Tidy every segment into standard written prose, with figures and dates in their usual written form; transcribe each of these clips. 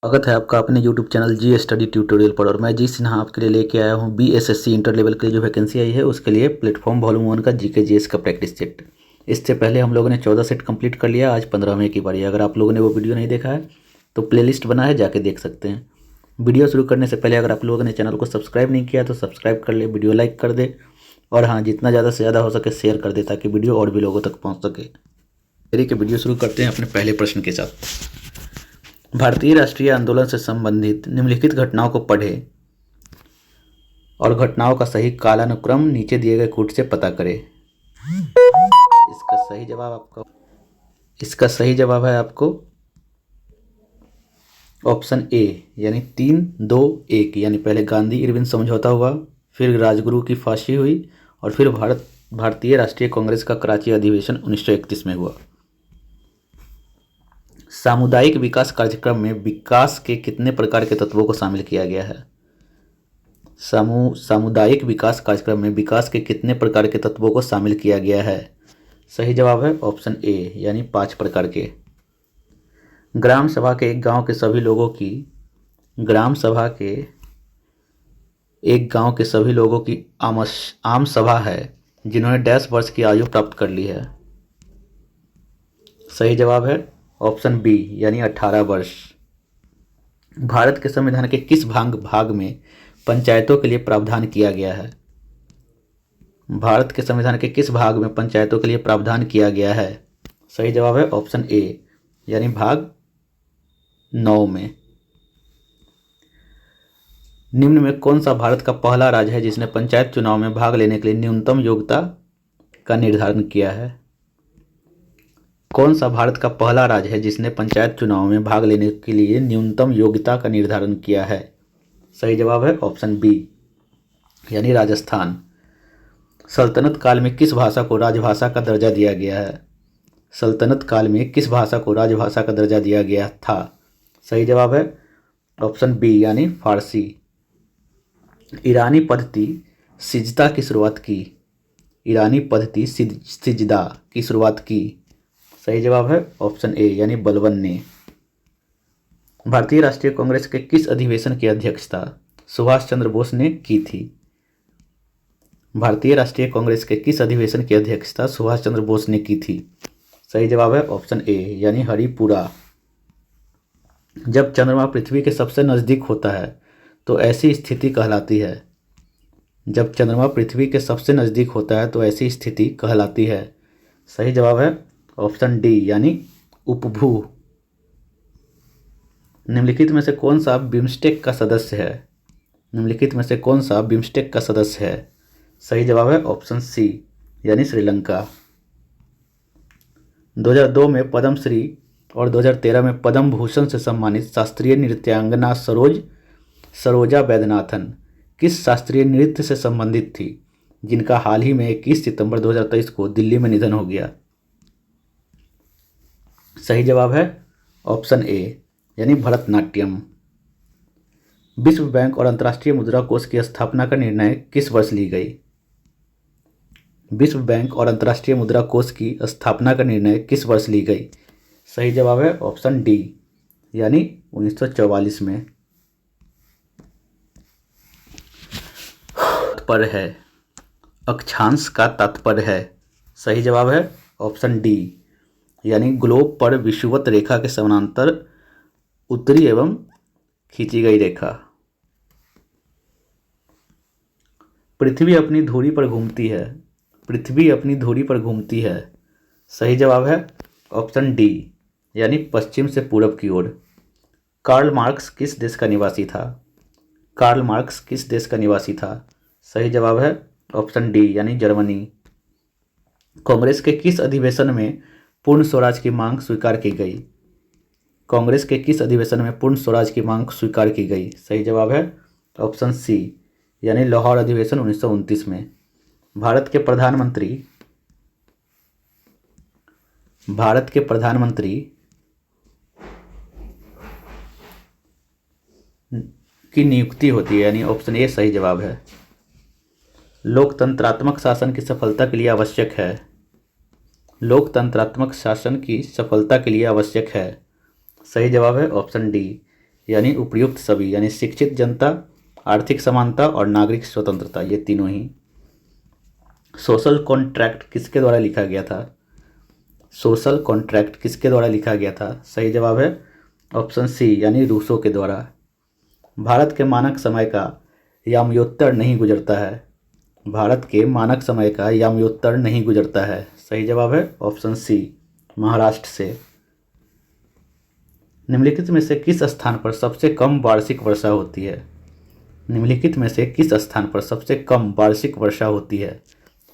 स्वागत है आपका अपने YouTube चैनल जी स्टडी ट्यूटोरियल पर। और मैं जी सिन्हा आपके लिए लेके आया हूँ BSSC इंटर लेवल के लिए जो वैकेंसी आई है उसके लिए प्लेटफॉर्म वॉल्यूम 1 का जीके जीएस का प्रैक्टिस सेट। इससे पहले हम लोगों ने 14 सेट कंप्लीट कर लिया, आज 15वें की बारी। अगर आप लोगों ने वो वीडियो नहीं देखा है तो प्लेलिस्ट बना है, जाके देख सकते हैं। वीडियो शुरू करने से पहले अगर आप लोगों ने चैनल को सब्सक्राइब नहीं किया तो सब्सक्राइब कर ले, वीडियो लाइक कर दे और हाँ, जितना ज़्यादा से ज़्यादा हो सके शेयर कर दे ताकि वीडियो और भी लोगों तक पहुँच सके। मेरी के वीडियो शुरू करते हैं अपने पहले प्रश्न के साथ। भारतीय राष्ट्रीय आंदोलन से संबंधित निम्नलिखित घटनाओं को पढ़ें और घटनाओं का सही कालानुक्रम नीचे दिए गए कूट से पता करें। इसका सही जवाब है आपको ऑप्शन ए यानी 3-2-1, यानी पहले गांधी इरविन समझौता हुआ, फिर राजगुरु की फांसी हुई और फिर भारतीय राष्ट्रीय कांग्रेस का कराची अधिवेशन 1931 में हुआ। सामुदायिक विकास कार्यक्रम में विकास के कितने प्रकार के तत्वों को शामिल किया गया है? सामुदायिक विकास कार्यक्रम में विकास के कितने प्रकार के तत्वों को शामिल किया गया है? सही जवाब है ऑप्शन ए यानी 5 प्रकार के। ग्राम सभा के एक गांव के सभी लोगों की आम सभा है जिन्होंने डैश वर्ष की आयु प्राप्त कर ली है। सही जवाब है ऑप्शन बी यानी 18 वर्ष। भारत के संविधान के किस भाग में पंचायतों के लिए प्रावधान किया गया है? भारत के संविधान के किस भाग में पंचायतों के लिए प्रावधान किया गया है? सही जवाब है ऑप्शन ए यानी भाग 9 में। निम्न में कौन सा भारत का पहला राज्य है जिसने पंचायत चुनाव में भाग लेने के लिए न्यूनतम योग्यता का निर्धारण किया है? कौन सा भारत का पहला राज्य है जिसने पंचायत चुनाव में भाग लेने के लिए न्यूनतम योग्यता का निर्धारण किया है? सही जवाब है ऑप्शन बी यानी राजस्थान। सल्तनत काल में किस भाषा को राजभाषा का दर्जा दिया गया है? सल्तनत काल में किस भाषा को राजभाषा का दर्जा दिया गया था? सही जवाब है ऑप्शन बी यानी फारसी। ईरानी पद्धति सिजदा की शुरुआत की। सही जवाब है ऑप्शन ए यानी बलबन ने। भारतीय राष्ट्रीय कांग्रेस के किस अधिवेशन की अध्यक्षता सुभाष चंद्र बोस ने की थी? भारतीय राष्ट्रीय कांग्रेस के किस अधिवेशन की अध्यक्षता सुभाष चंद्र बोस ने की थी? सही जवाब है ऑप्शन ए यानी हरिपुरा। जब चंद्रमा पृथ्वी के सबसे नज़दीक होता है तो ऐसी स्थिति कहलाती है। जब चंद्रमा पृथ्वी के सबसे नज़दीक होता है तो ऐसी स्थिति कहलाती है। सही जवाब है ऑप्शन डी यानी उपभू। निम्नलिखित में से कौन सा बिम्स्टेक का सदस्य है? सही जवाब है ऑप्शन सी यानी श्रीलंका। 2002 में पद्मश्री और 2013 में पद्म भूषण से सम्मानित शास्त्रीय नृत्यांगना सरोजा वैद्यनाथन किस शास्त्रीय नृत्य से संबंधित थी जिनका हाल ही में 21 सितंबर 2023 को दिल्ली में निधन हो गया? सही जवाब है ऑप्शन ए यानी भरतनाट्यम। विश्व बैंक और अंतर्राष्ट्रीय मुद्रा कोष की स्थापना का निर्णय किस वर्ष ली गई? विश्व बैंक और अंतर्राष्ट्रीय मुद्रा कोष की स्थापना का निर्णय किस वर्ष ली गई? सही जवाब है ऑप्शन डी यानी 1944 में। तात्पर्य है, अक्षांश का तात्पर्य है। सही जवाब है ऑप्शन डी यानी ग्लोब पर विषुवत रेखा के समानांतर उत्तरी एवं खींची गई रेखा। पृथ्वी अपनी धुरी पर घूमती है। सही जवाब है ऑप्शन डी यानी पश्चिम से पूरब की ओर। कार्ल मार्क्स किस देश का निवासी था? सही जवाब है ऑप्शन डी यानी जर्मनी। कांग्रेस के किस अधिवेशन में पूर्ण स्वराज की मांग स्वीकार की गई? सही जवाब है ऑप्शन सी यानी लाहौर अधिवेशन 1929 में। भारत के प्रधानमंत्री की नियुक्ति होती है यानी ऑप्शन ए सही जवाब है। लोकतंत्रात्मक शासन की सफलता के लिए आवश्यक है। सही जवाब है ऑप्शन डी यानी उपयुक्त सभी, यानी शिक्षित जनता, आर्थिक समानता और नागरिक स्वतंत्रता, ये तीनों ही। सोशल कॉन्ट्रैक्ट किसके द्वारा लिखा गया था? सोशल कॉन्ट्रैक्ट किसके द्वारा लिखा गया था? सही जवाब है ऑप्शन सी, यानी रूसो के द्वारा। भारत के मानक समय का याम्योत्तर नहीं गुजरता है। भारत के मानक समय का याम्योत्तर नहीं गुजरता है। सही जवाब है ऑप्शन सी, महाराष्ट्र से। निम्नलिखित में से किस स्थान पर सबसे कम वार्षिक वर्षा होती है? निम्नलिखित में से किस स्थान पर सबसे कम वार्षिक वर्षा होती है?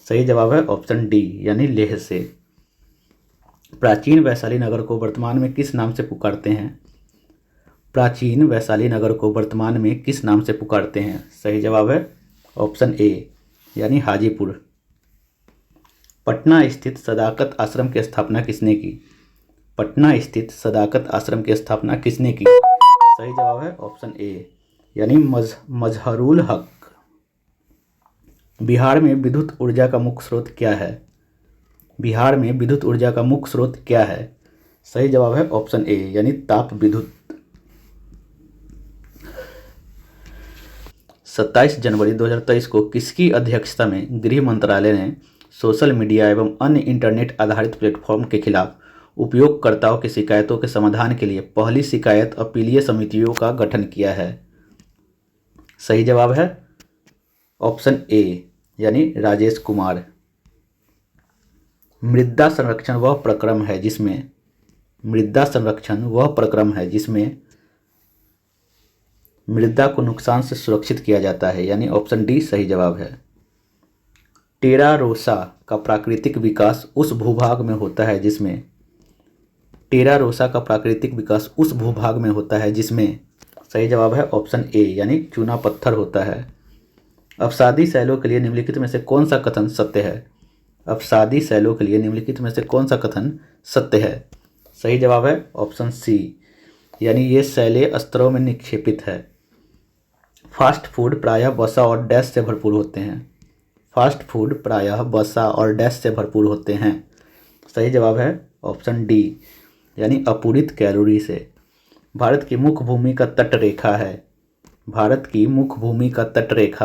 सही जवाब है ऑप्शन डी, यानी लेह से। प्राचीन वैशाली नगर को वर्तमान में किस नाम से पुकारते हैं? प्राचीन वैशाली नगर को वर्तमान में किस नाम से पुकारते हैं? सही जवाब है ऑप्शन ए, यानी हाजीपुर। पटना स्थित सदाकत आश्रम की स्थापना किसने की? पटना स्थित सदाकत आश्रम की स्थापना किसने की? सही जवाब है ऑप्शन ए, यानी मजहरुल हक। बिहार में विद्युत ऊर्जा का मुख्य स्रोत क्या है? बिहार में विद्युत ऊर्जा का मुख्य स्रोत क्या है? सही जवाब है ऑप्शन ए, यानी ताप विद्युत। 27 जनवरी 2023 को किसकी अध्यक्षता में गृह मंत्रालय ने सोशल मीडिया एवं अन्य इंटरनेट आधारित प्लेटफॉर्म के खिलाफ उपयोगकर्ताओं की शिकायतों के समाधान के लिए पहली शिकायत अपीलीय समितियों का गठन किया है? सही जवाब है ऑप्शन ए, यानी राजेश कुमार। मृदा संरक्षण वह प्रक्रम है जिसमें मृदा को नुकसान से सुरक्षित किया जाता है, यानी ऑप्शन डी सही जवाब है। टेरा रोसा का प्राकृतिक विकास उस भूभाग में होता है जिसमें सही जवाब है ऑप्शन ए, यानी चूना पत्थर होता है। अवसादी शैलों के लिए निम्नलिखित में से कौन सा कथन सत्य है? अवसादी शैलों के लिए निम्नलिखित में से कौन सा कथन सत्य है? सही जवाब है ऑप्शन सी, यानी ये शैलें स्तरों में निक्षेपित है। फास्ट फूड प्रायः वसा और डैश से भरपूर होते हैं। सही जवाब है ऑप्शन डी, यानी अपूरित कैलोरी से। भारत की मुख्य भूमि का तट रेखा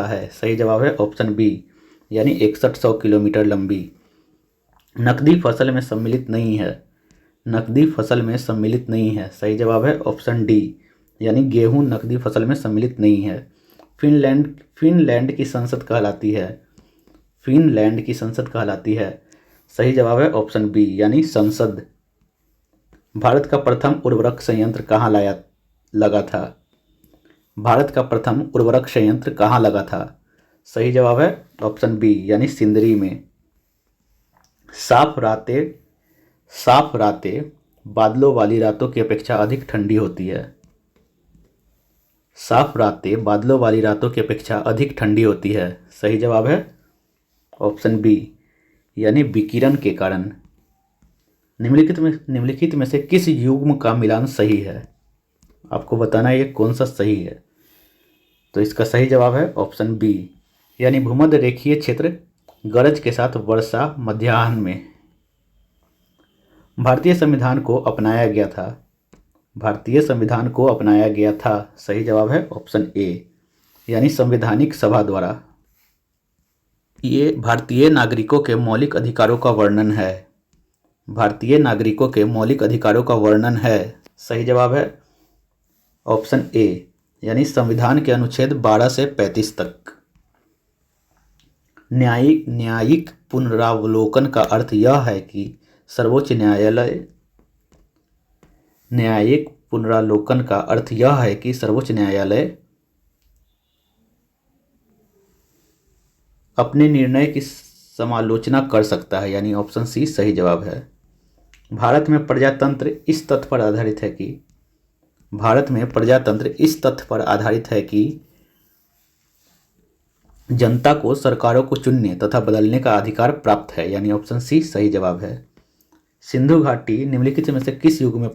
है। सही जवाब है ऑप्शन बी, यानी 6100 किलोमीटर लंबी। नकदी फसल में सम्मिलित नहीं है। सही जवाब है ऑप्शन डी, यानी गेहूं नकदी फसल में सम्मिलित नहीं है। फिनलैंड की संसद कहलाती है। सही जवाब है ऑप्शन बी, यानी संसद। भारत का प्रथम उर्वरक संयंत्र कहाँ लगा था? सही जवाब है ऑप्शन बी, यानी सिंदरी में। साफ रातें बादलों वाली रातों की अपेक्षा अधिक ठंडी होती है। सही जवाब है ऑप्शन बी, यानी विकिरण के कारण। निम्नलिखित में से किस युग्म का मिलान सही है? आपको बताना है ये कौन सा सही है। तो इसका सही जवाब है ऑप्शन बी, यानी भूमध्य रेखीय क्षेत्र गरज के साथ वर्षा मध्याह्न में। भारतीय संविधान को अपनाया गया था। सही जवाब है ऑप्शन ए, यानी संवैधानिक सभा द्वारा। ये भारतीय नागरिकों के मौलिक अधिकारों का वर्णन है। सही जवाब है ऑप्शन ए, यानी संविधान के अनुच्छेद 12 से 35 तक। न्यायिक पुनरावलोकन का अर्थ यह है कि सर्वोच्च न्यायालय अपने निर्णय की समालोचना कर सकता है, यानी ऑप्शन सी सही जवाब है। भारत में प्रजातंत्र इस तथ्य पर आधारित है कि जनता को सरकारों को चुनने तथा बदलने का अधिकार प्राप्त है, यानी ऑप्शन सी सही जवाब है। सिंधु घाटी निम्नलिखित में से किस युग में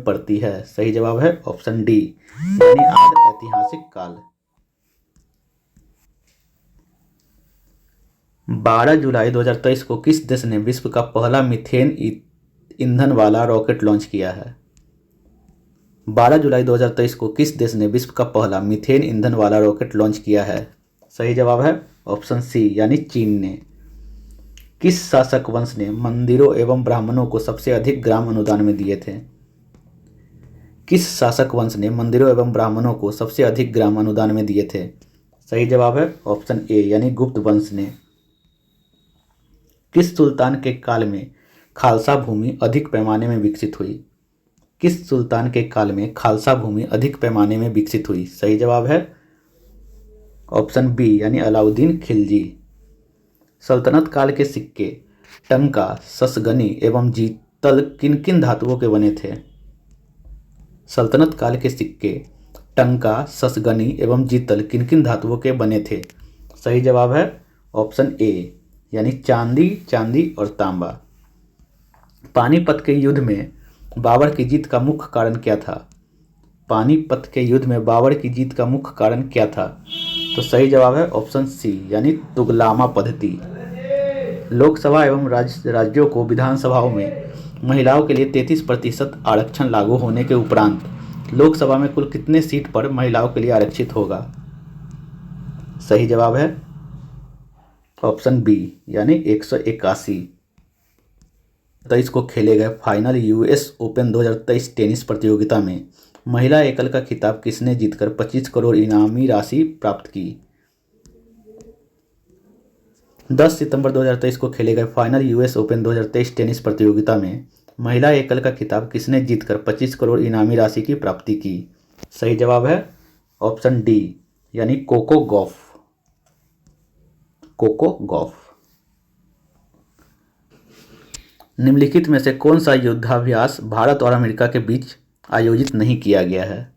पड़ती है? सही जवाब है ऑप्शन डी, यानी आदि ऐतिहासिक काल। 12 जुलाई 2023 को किस देश ने विश्व का पहला मीथेन ईंधन वाला रॉकेट लॉन्च किया है? 12 जुलाई 2023 को किस देश ने विश्व का पहला मीथेन ईंधन वाला रॉकेट लॉन्च किया है? सही जवाब है ऑप्शन सी यानी चीन ने। किस शासक वंश ने मंदिरों एवं ब्राह्मणों को सबसे अधिक ग्राम अनुदान में दिए थे? किस शासक वंश ने मंदिरों एवं ब्राह्मणों को सबसे अधिक ग्राम अनुदान में दिए थे? सही जवाब है ऑप्शन ए यानी गुप्त वंश ने। किस सुल्तान के काल में खालसा भूमि अधिक पैमाने में विकसित हुई? किस सुल्तान के काल में खालसा भूमि अधिक पैमाने में विकसित हुई? सही जवाब है ऑप्शन बी यानी अलाउद्दीन खिलजी। सल्तनत काल के सिक्के टंका, ससगनी एवं जीतल किन किन धातुओं के बने थे? सल्तनत काल के सिक्के टंका, ससगनी एवं जीतल किन किन धातुओं के बने थे? सही जवाब है ऑप्शन ए यानी चांदी, चांदी और तांबा। पानीपत के युद्ध में बाबर की जीत का मुख्य कारण क्या था? पानीपत के युद्ध में बाबर की जीत का मुख्य कारण क्या था? तो सही जवाब है ऑप्शन सी यानी तुगलामा पद्धति। लोकसभा एवं राज्यों को विधानसभाओं में महिलाओं के लिए 33% आरक्षण लागू होने के उपरांत लोकसभा में कुल कितने सीट पर महिलाओं के लिए आरक्षित होगा? सही जवाब है ऑप्शन बी यानी 181। 2023 को खेले गए फाइनल यूएस ओपन 2023 टेनिस प्रतियोगिता में महिला एकल का खिताब किसने जीतकर 25 करोड़ इनामी राशि प्राप्त की? 10 सितंबर 2023 को खेले गए फाइनल यूएस ओपन 2023 टेनिस प्रतियोगिता में महिला एकल का खिताब किसने जीतकर 25 करोड़ इनामी राशि की प्राप्ति की? सही जवाब है ऑप्शन डी यानी कोको गॉफ। Coco Gauff. निम्नलिखित में से कौन सा युद्धाभ्यास भारत और अमेरिका के बीच आयोजित नहीं किया गया है?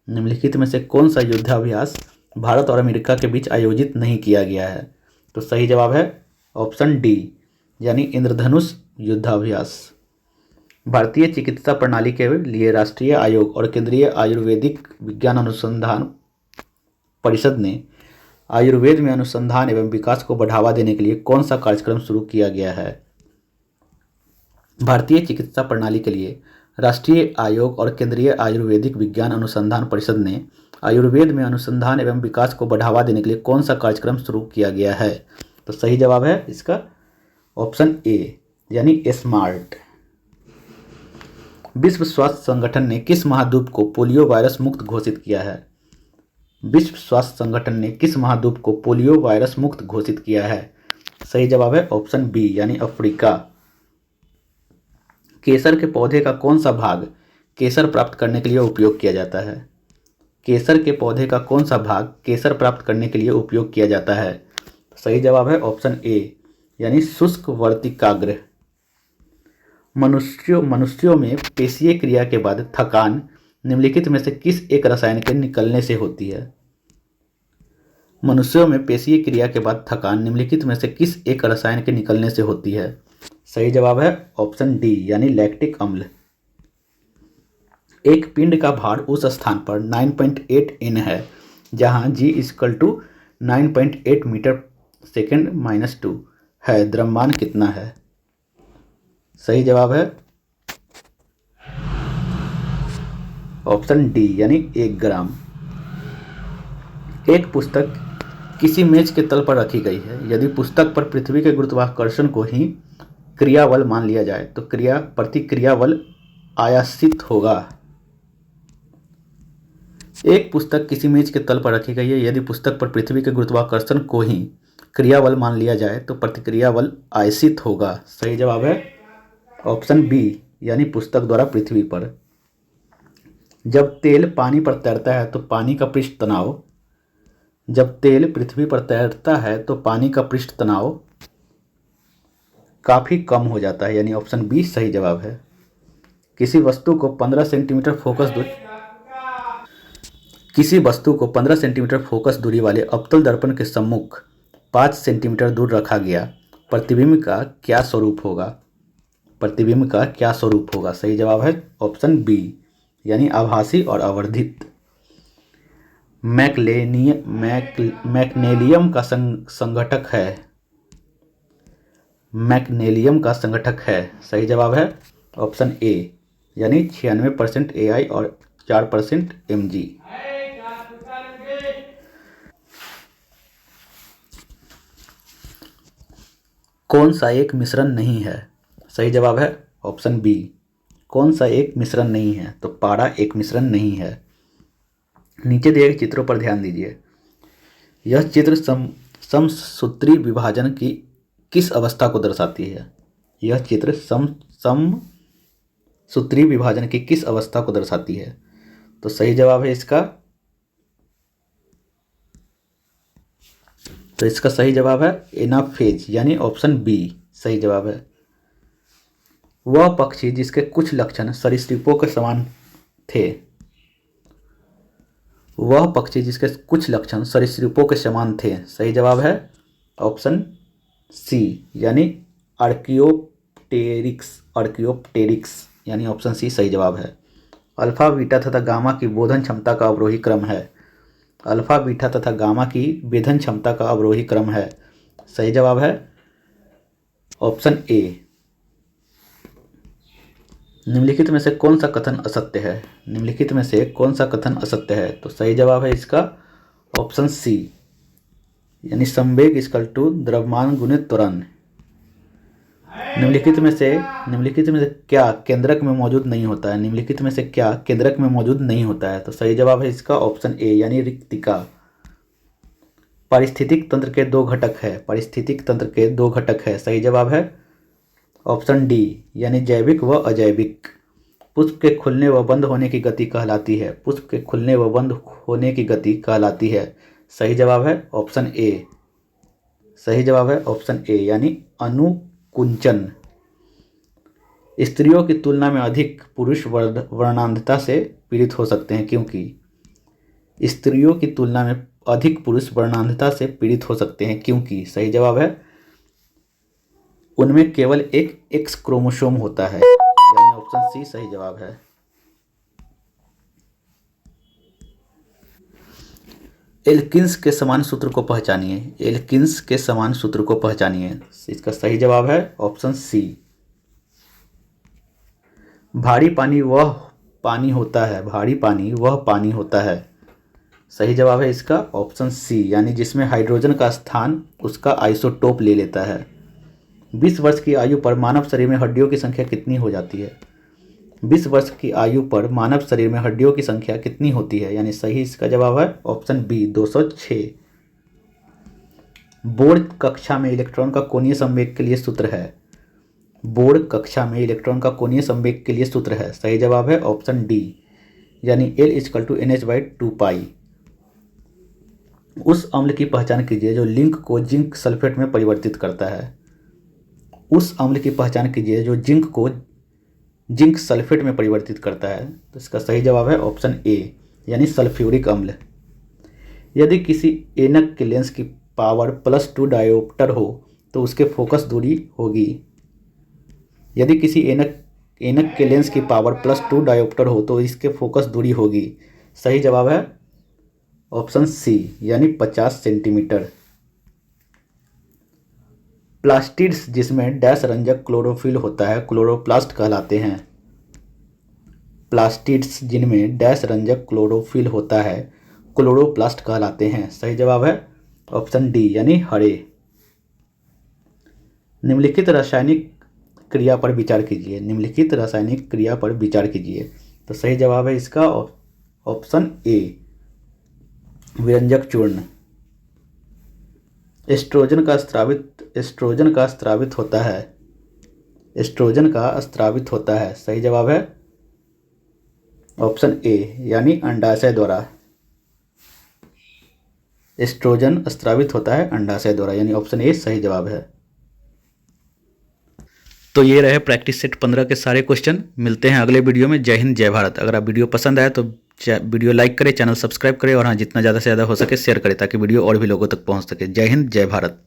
निम्नलिखित में से कौन सा युद्धाभ्यास भारत और अमेरिका के बीच आयोजित नहीं किया गया है? तो सही जवाब है ऑप्शन डी यानी इंद्रधनुष युद्धाभ्यास। भारतीय चिकित्सा प्रणाली के लिए राष्ट्रीय आयोग और केंद्रीय आयुर्वेदिक विज्ञान अनुसंधान परिषद ने आयुर्वेद में अनुसंधान एवं विकास को बढ़ावा देने के लिए कौन सा कार्यक्रम शुरू किया गया है? भारतीय चिकित्सा प्रणाली के लिए राष्ट्रीय आयोग और केंद्रीय आयुर्वेदिक विज्ञान अनुसंधान परिषद ने आयुर्वेद में अनुसंधान एवं विकास को बढ़ावा देने के लिए कौन सा कार्यक्रम शुरू किया गया है? तो सही जवाब है इसका ऑप्शन ए यानी स्मार्ट। विश्व स्वास्थ्य संगठन ने किस महाद्वीप को पोलियो वायरस मुक्त घोषित किया है? विश्व स्वास्थ्य संगठन ने किस महाद्वीप को पोलियो वायरस मुक्त घोषित किया है? सही जवाब है ऑप्शन बी यानी अफ्रीका। केसर के पौधे का कौन सा भाग केसर प्राप्त करने के लिए उपयोग किया जाता है? केसर के पौधे का कौन सा भाग केसर प्राप्त करने के लिए उपयोग किया जाता है? सही जवाब है ऑप्शन ए यानी शुष्क वर्तिकाग्र। मनुष्यों में पेशीय क्रिया के बाद थकान निम्नलिखित में से किस एक रसायन के निकलने से होती है? मनुष्यों में पेशीय क्रिया के बाद थकान निम्नलिखित में से किस एक रसायन के निकलने से होती है? सही जवाब है ऑप्शन डी यानी लैक्टिक अम्ल। एक पिंड का भार उस स्थान पर 9.8 N है जहां G = 9.8 मीटर सेकेंड -2 है। द्रव्यमान कितना है? सही जवाब है ऑप्शन डी यानी 1 ग्राम। एक पुस्तक किसी मेज के तल पर रखी गई है। यदि पुस्तक पर पृथ्वी के गुरुत्वाकर्षण को ही क्रियाबल मान लिया जाए तो प्रतिक्रिया बल आयासित होगा। एक पुस्तक किसी मेज के तल पर रखी गई है। यदि पुस्तक पर पृथ्वी के गुरुत्वाकर्षण को ही क्रियाबल मान लिया जाए तो प्रतिक्रिया बल आयासित होगा। सही जवाब है ऑप्शन बी यानी पुस्तक द्वारा पृथ्वी पर। जब तेल पानी पर तैरता है तो पानी का पृष्ठ तनाव जब तेल पृथ्वी पर तैरता है तो पानी का पृष्ठ तनाव काफ़ी कम हो जाता है, यानी ऑप्शन बी सही जवाब है। किसी वस्तु को 15 सेंटीमीटर फोकस दूरी वाले अवतल दर्पण के सम्मुख 5 सेंटीमीटर दूर रखा गया। प्रतिबिंब का क्या स्वरूप होगा? सही जवाब है ऑप्शन बी यानी आभासी और आवर्धित। मैग्नेलियम का संघटक है। सही जवाब है ऑप्शन ए यानी 96% AI और 4% Mg। कौन सा एक मिश्रण नहीं है? सही जवाब है ऑप्शन बी। कौन सा एक मिश्रण नहीं है? तो पारा एक मिश्रण नहीं है। नीचे दिए गए चित्रों पर ध्यान दीजिए। यह चित्र समसूत्री विभाजन की किस अवस्था को दर्शाती है? यह चित्र समसूत्री विभाजन की किस अवस्था को दर्शाती है? तो सही जवाब है इसका, सही जवाब है एनाफेज यानी ऑप्शन बी सही जवाब है। वह पक्षी जिसके कुछ लक्षण सरीसृपों के समान थे। वह पक्षी जिसके कुछ लक्षण सरीसृपों के समान थे। सही जवाब है ऑप्शन सी यानी आर्कियोप्टेरिक्स यानी ऑप्शन सी सही जवाब है। अल्फा बीटा तथा गामा की बोधन क्षमता का अवरोही क्रम है। अल्फा बीटा तथा गामा की वेधन क्षमता का अवरोही क्रम है। सही जवाब है ऑप्शन ए। निम्नलिखित में से कौन सा कथन असत्य है? निम्नलिखित में से कौन सा कथन असत्य है? तो सही जवाब है इसका ऑप्शन सी यानी संवेग इक्वल टू द्रव्यमान गुणित त्वरण। निम्नलिखित में से क्या केंद्रक में मौजूद नहीं होता है? निम्नलिखित में से क्या केंद्रक में मौजूद नहीं होता है? तो सही जवाब है इसका ऑप्शन ए यानी रिक्तिका। पारिस्थितिक तंत्र के दो घटक है। पारिस्थितिक तंत्र के दो घटक है। सही जवाब है ऑप्शन डी यानी जैविक व अजैविक। पुष्प के खुलने व बंद होने की गति कहलाती है। पुष्प के खुलने व बंद होने की गति कहलाती है। सही जवाब है ऑप्शन ए। सही जवाब है ऑप्शन ए यानी अनुकुंचन। स्त्रियों की तुलना में अधिक पुरुष वर्णांधता से पीड़ित हो सकते हैं क्योंकि स्त्रियों की तुलना में अधिक पुरुष वर्णांधता से पीड़ित हो सकते हैं क्योंकि सही जवाब है उनमें केवल एक एक्स क्रोमोसोम होता है यानी ऑप्शन सी सही जवाब है। एल्किन्स के समान सूत्र को पहचानिए। एल्किन्स के समान सूत्र को पहचानिए। इसका सही जवाब है ऑप्शन सी। भारी पानी वह पानी होता है। भारी पानी वह पानी होता है। सही जवाब है इसका ऑप्शन सी यानी जिसमें हाइड्रोजन का स्थान उसका आइसोटोप ले लेता है। 20 वर्ष की आयु पर मानव शरीर में हड्डियों की संख्या कितनी हो जाती है? 20 वर्ष की आयु पर मानव शरीर में हड्डियों की संख्या कितनी होती है? यानी सही इसका जवाब है ऑप्शन बी 206। बोर्ड कक्षा में इलेक्ट्रॉन का कोणीय संवेग के लिए सूत्र है। बोर्ड कक्षा में इलेक्ट्रॉन का कोणीय संवेग के लिए सूत्र है। सही जवाब है ऑप्शन डी यानी L = NH/2π। उस अम्ल की पहचान कीजिए जो लिंक को जिंक सल्फेट में परिवर्तित करता है। उस अम्ल की पहचान कीजिए जो जिंक को जिंक सल्फेट में परिवर्तित करता है। तो इसका सही जवाब है ऑप्शन ए यानी सल्फ्यूरिक अम्ल। यदि किसी ऐनक के लेंस की पावर +2 डायोप्टर हो तो उसके फोकस दूरी होगी। यदि किसी ऐनक के लेंस की पावर +2 डायोप्टर हो तो इसके फोकस दूरी होगी। सही जवाब है ऑप्शन सी यानी 50 सेंटीमीटर। प्लास्टिड्स जिसमें डैश रंजक क्लोरोफिल होता है क्लोरोप्लास्ट कहलाते हैं। प्लास्टिड्स जिनमें डैश रंजक क्लोरोफिल होता है क्लोरोप्लास्ट कहलाते हैं। सही जवाब है ऑप्शन डी यानी हरे। निम्नलिखित रासायनिक क्रिया पर विचार कीजिए। निम्नलिखित रासायनिक क्रिया पर विचार कीजिए। तो सही जवाब है इसका ऑप्शन ए विरंजक चूर्ण। एस्ट्रोजन का स्रावित होता है। एस्ट्रोजन का स्रावित होता है। सही जवाब है ऑप्शन ए यानी अंडाशय द्वारा। एस्ट्रोजन स्रावित होता है अंडाशय द्वारा यानी ऑप्शन ए सही जवाब है। तो ये रहे प्रैक्टिस सेट 15 के सारे क्वेश्चन। मिलते हैं अगले वीडियो में। जय हिंद जय भारत। अगर आप वीडियो पसंद आए तो वीडियो लाइक करें, चैनल सब्सक्राइब करें और हाँ जितना ज़्यादा से ज़्यादा हो सके शेयर करें ताकि वीडियो और भी लोगों तक पहुंच सके। जय हिंद जय भारत।